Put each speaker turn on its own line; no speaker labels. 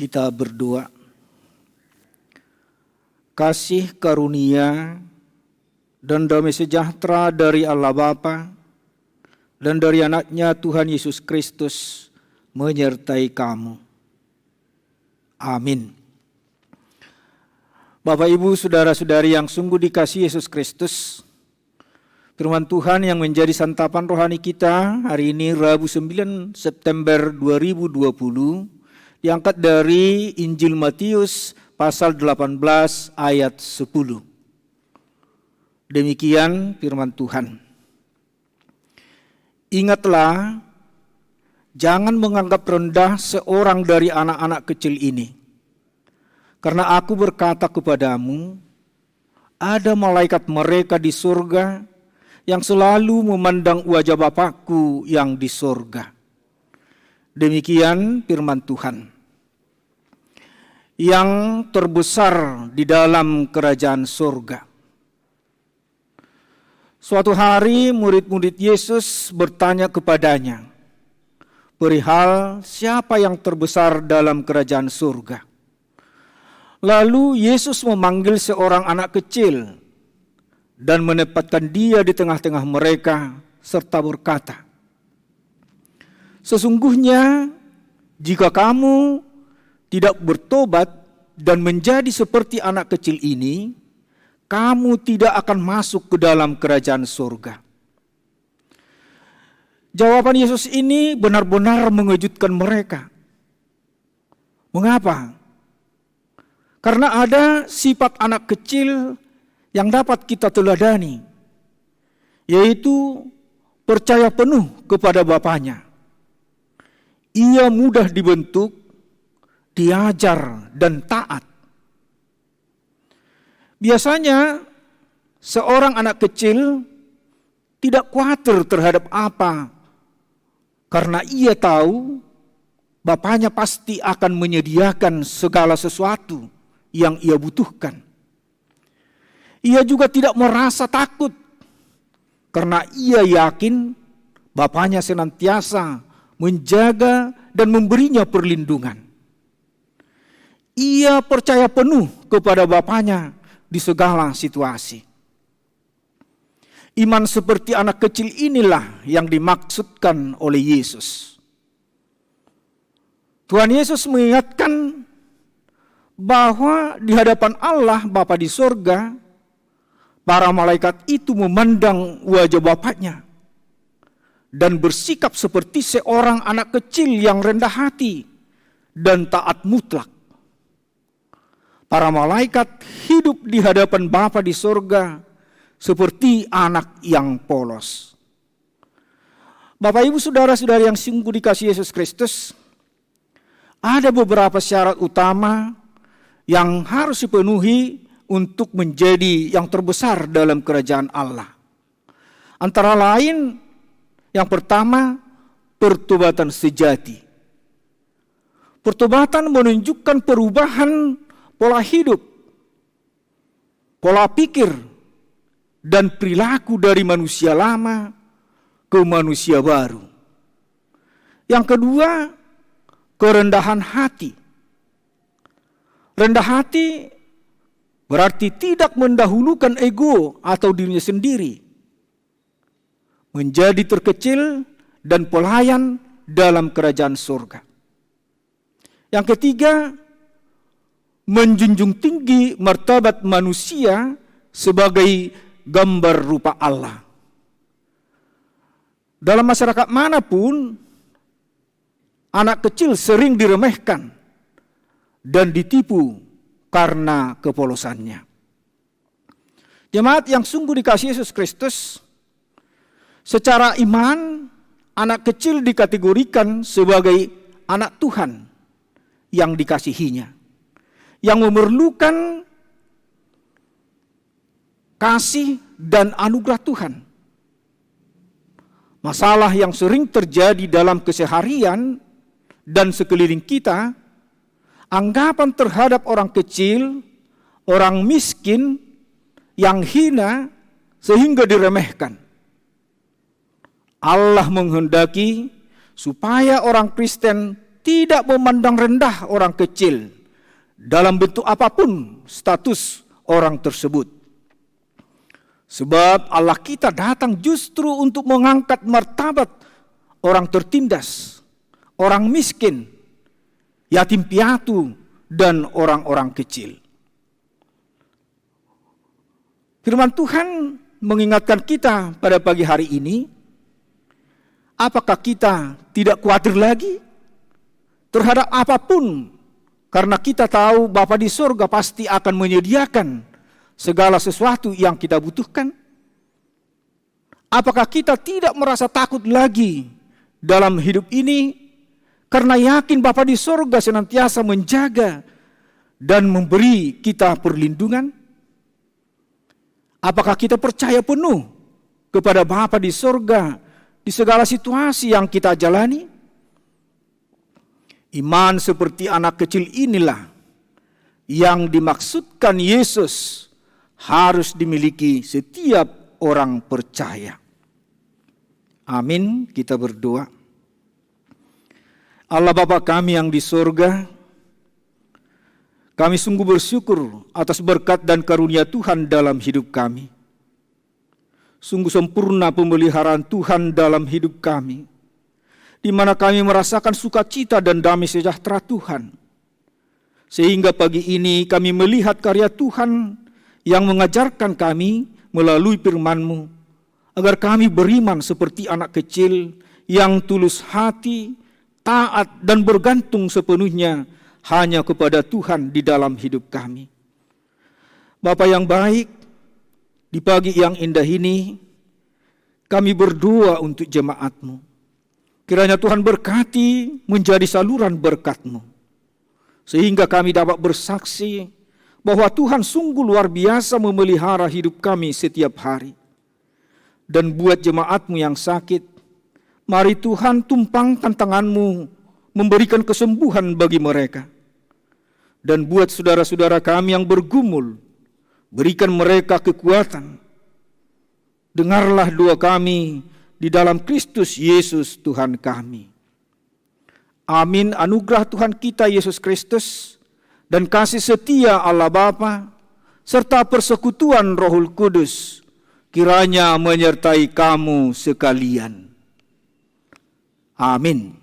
Kita berdoa. Kasih karunia dan damai sejahtera dari Allah Bapa dan dari anaknya Tuhan Yesus Kristus menyertai kamu. Amin. Bapak, Ibu, saudara-saudari yang sungguh dikasihi Yesus Kristus, firman Tuhan yang menjadi santapan rohani kita hari ini Rabu 9 September 2020 diangkat dari Injil Matius pasal 18 ayat 10. Demikian firman Tuhan. Ingatlah, jangan menganggap rendah seorang dari anak-anak kecil ini. Karena aku berkata kepadamu, ada malaikat mereka di surga yang selalu memandang wajah Bapakku yang di surga. Demikian firman Tuhan. Yang terbesar di dalam kerajaan surga. Suatu hari murid-murid Yesus bertanya kepadanya, perihal siapa yang terbesar dalam kerajaan surga. Lalu Yesus memanggil seorang anak kecil dan menempatkan dia di tengah-tengah mereka serta berkata, sesungguhnya jika kamu tidak bertobat dan menjadi seperti anak kecil ini, kamu tidak akan masuk ke dalam kerajaan surga. Jawaban Yesus ini benar-benar mengejutkan mereka. Mengapa? Karena ada sifat anak kecil yang dapat kita teladani, yaitu percaya penuh kepada Bapaknya. Ia mudah dibentuk, diajar, dan taat. Biasanya seorang anak kecil tidak khawatir terhadap apa, karena ia tahu Bapaknya pasti akan menyediakan segala sesuatu yang ia butuhkan. Ia juga tidak merasa takut, karena ia yakin Bapaknya senantiasa menjaga dan memberinya perlindungan. Ia percaya penuh kepada Bapaknya di segala situasi. Iman seperti anak kecil inilah yang dimaksudkan oleh Yesus. Tuhan Yesus mengingatkan bahwa di hadapan Allah Bapa di sorga, para malaikat itu memandang wajah Bapaknya dan bersikap seperti seorang anak kecil yang rendah hati dan taat mutlak. Para malaikat hidup di hadapan Bapa di sorga seperti anak yang polos. Bapak, Ibu, saudara-saudari yang sungguh dikasihi Yesus Kristus, ada beberapa syarat utama yang harus dipenuhi untuk menjadi yang terbesar dalam kerajaan Allah. Antara lain, yang pertama, pertobatan sejati. Pertobatan menunjukkan perubahan pola hidup, pola pikir, dan perilaku dari manusia lama ke manusia baru. Yang kedua, kerendahan hati. Rendah hati berarti tidak mendahulukan ego atau dirinya sendiri, menjadi terkecil dan pelayan dalam kerajaan surga. Yang ketiga, menjunjung tinggi martabat manusia sebagai gambar rupa Allah. Dalam masyarakat manapun, anak kecil sering diremehkan dan ditipu karena kepolosannya. Jemaat yang sungguh dikasihi Yesus Kristus, secara iman, anak kecil dikategorikan sebagai anak Tuhan yang dikasihinya, yang memerlukan kasih dan anugerah Tuhan. Masalah yang sering terjadi dalam keseharian dan sekeliling kita, anggapan terhadap orang kecil, orang miskin, yang hina sehingga diremehkan. Allah menghendaki supaya orang Kristen tidak memandang rendah orang kecil dalam bentuk apapun status orang tersebut. Sebab Allah kita datang justru untuk mengangkat martabat orang tertindas, orang miskin, yatim piatu, dan orang-orang kecil. Firman Tuhan mengingatkan kita pada pagi hari ini, apakah kita tidak khawatir lagi terhadap apapun, karena kita tahu Bapa di surga pasti akan menyediakan segala sesuatu yang kita butuhkan? Apakah kita tidak merasa takut lagi dalam hidup ini, karena yakin Bapa di surga senantiasa menjaga dan memberi kita perlindungan? Apakah kita percaya penuh kepada Bapa di surga di segala situasi yang kita jalani? Iman seperti anak kecil inilah yang dimaksudkan Yesus harus dimiliki setiap orang percaya. Amin, kita berdoa. Allah Bapa kami yang di surga, kami sungguh bersyukur atas berkat dan karunia Tuhan dalam hidup kami. Sungguh sempurna pemeliharaan Tuhan dalam hidup kami, di mana kami merasakan sukacita dan damai sejahtera Tuhan. Sehingga pagi ini kami melihat karya Tuhan yang mengajarkan kami melalui firman-Mu, agar kami beriman seperti anak kecil yang tulus hati, taat dan bergantung sepenuhnya hanya kepada Tuhan di dalam hidup kami. Bapa yang baik, di pagi yang indah ini, kami berdoa untuk jemaat-Mu. Kiranya Tuhan berkati menjadi saluran berkat-Mu, sehingga kami dapat bersaksi bahwa Tuhan sungguh luar biasa memelihara hidup kami setiap hari. Dan buat jemaat-Mu yang sakit, mari Tuhan tumpangkan tangan-Mu memberikan kesembuhan bagi mereka. Dan buat saudara-saudara kami yang bergumul, berikan mereka kekuatan. Dengarlah doa kami di dalam Kristus Yesus Tuhan kami. Amin. Anugerah Tuhan kita Yesus Kristus dan kasih setia Allah Bapa serta persekutuan Rohul Kudus kiranya menyertai kamu sekalian. Amin.